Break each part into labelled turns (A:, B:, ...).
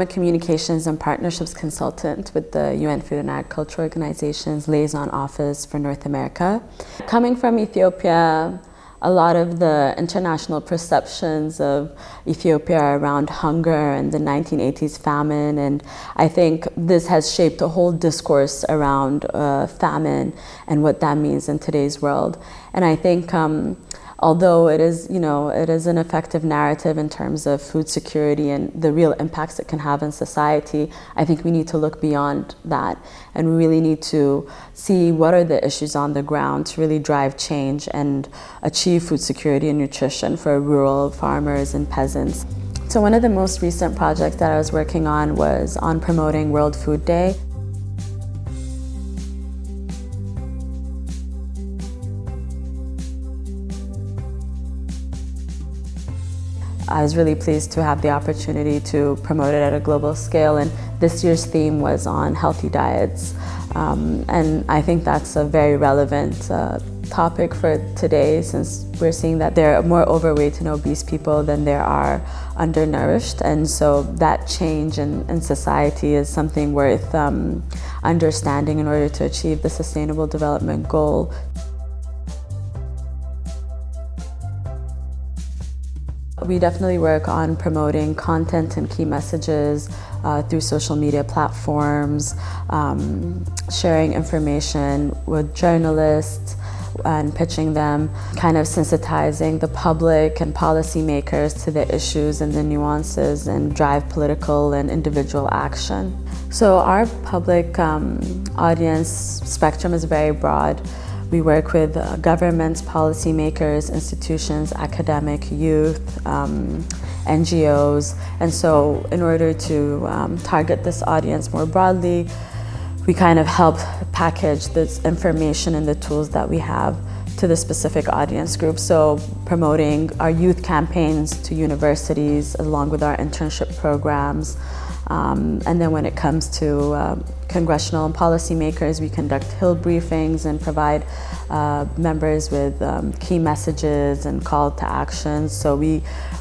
A: I'm a communications and partnerships consultant with the UN Food and Agriculture Organization's Liaison Office for North America. Coming from Ethiopia, a lot of the international perceptions of Ethiopia are around hunger and the 1980s famine, and I think this has shaped a whole discourse around famine and what that means in today's world. And I think although it is an effective narrative in terms of food security and the real impacts it can have in society, I think we need to look beyond that and we really need to see what are the issues on the ground to really drive change and achieve food security and nutrition for rural farmers and peasants. So one of the most recent projects that I was working on was on promoting World Food Day. I was really pleased to have the opportunity to promote it at a global scale, and this year's theme was on healthy diets. And I think that's a very relevant topic for today, since we're seeing that there are more overweight and obese people than there are undernourished. And so that change in society is something worth understanding in order to achieve the Sustainable Development Goal. We definitely work on promoting content and key messages through social media platforms, sharing information with journalists and pitching them, kind of sensitizing the public and policymakers to the issues and the nuances and drive political and individual action. So our public audience spectrum is very broad. We work with governments, policymakers, institutions, academic, youth, NGOs. And so in order to target this audience more broadly, we kind of help package this information and the tools that we have to the specific audience group. So promoting our youth campaigns to universities along with our internship programs. And then when it comes to congressional and policymakers, we conduct Hill briefings and provide members with key messages and call to actions. So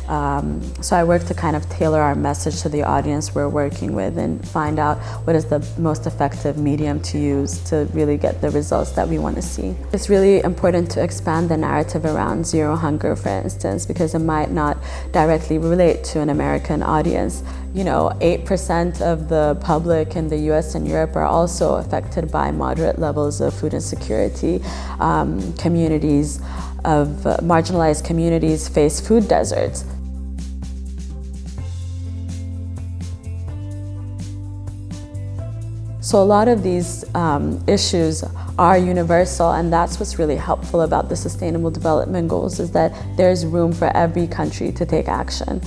A: I work to kind of tailor our message to the audience we're working with and find out what is the most effective medium to use to really get the results that we want to see. It's really important to expand the narrative around zero hunger, for instance, because it might not directly relate to an American audience. 8% of the public in the US and Europe are also affected by moderate levels of food insecurity. Communities of marginalized communities face food deserts. So a lot of these issues are universal, and that's what's really helpful about the Sustainable Development Goals, is that there's room for every country to take action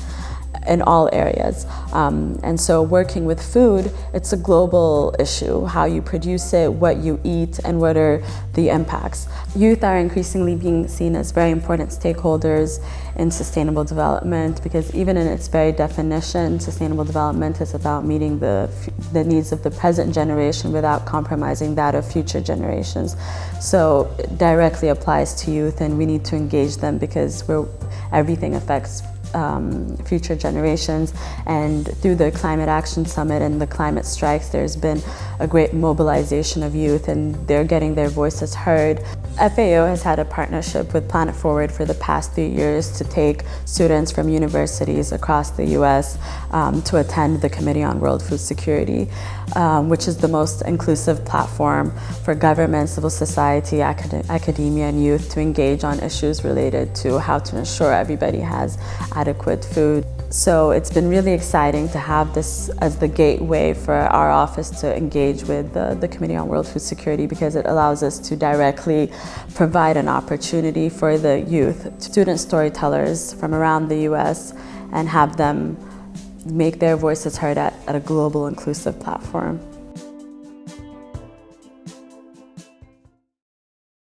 A: in all areas. And so working with food, it's a global issue, how you produce it, what you eat, and what are the impacts. Youth are increasingly being seen as very important stakeholders in sustainable development, because even in its very definition, sustainable development is about meeting the needs of the present generation without compromising that of future generations. So it directly applies to youth, and we need to engage them because everything affects future generations. And through the Climate Action Summit and the climate strikes, there's been a great mobilization of youth, and they're getting their voices heard. FAO has had a partnership with Planet Forward for the past 3 years to take students from universities across the US to attend the Committee on World Food Security, which is the most inclusive platform for government, civil society, academia, and youth to engage on issues related to how to ensure everybody has adequate food. So it's been really exciting to have this as the gateway for our office to engage with the Committee on World Food Security, because it allows us to directly provide an opportunity for the youth, student storytellers from around the US, and have them make their voices heard at a global inclusive platform.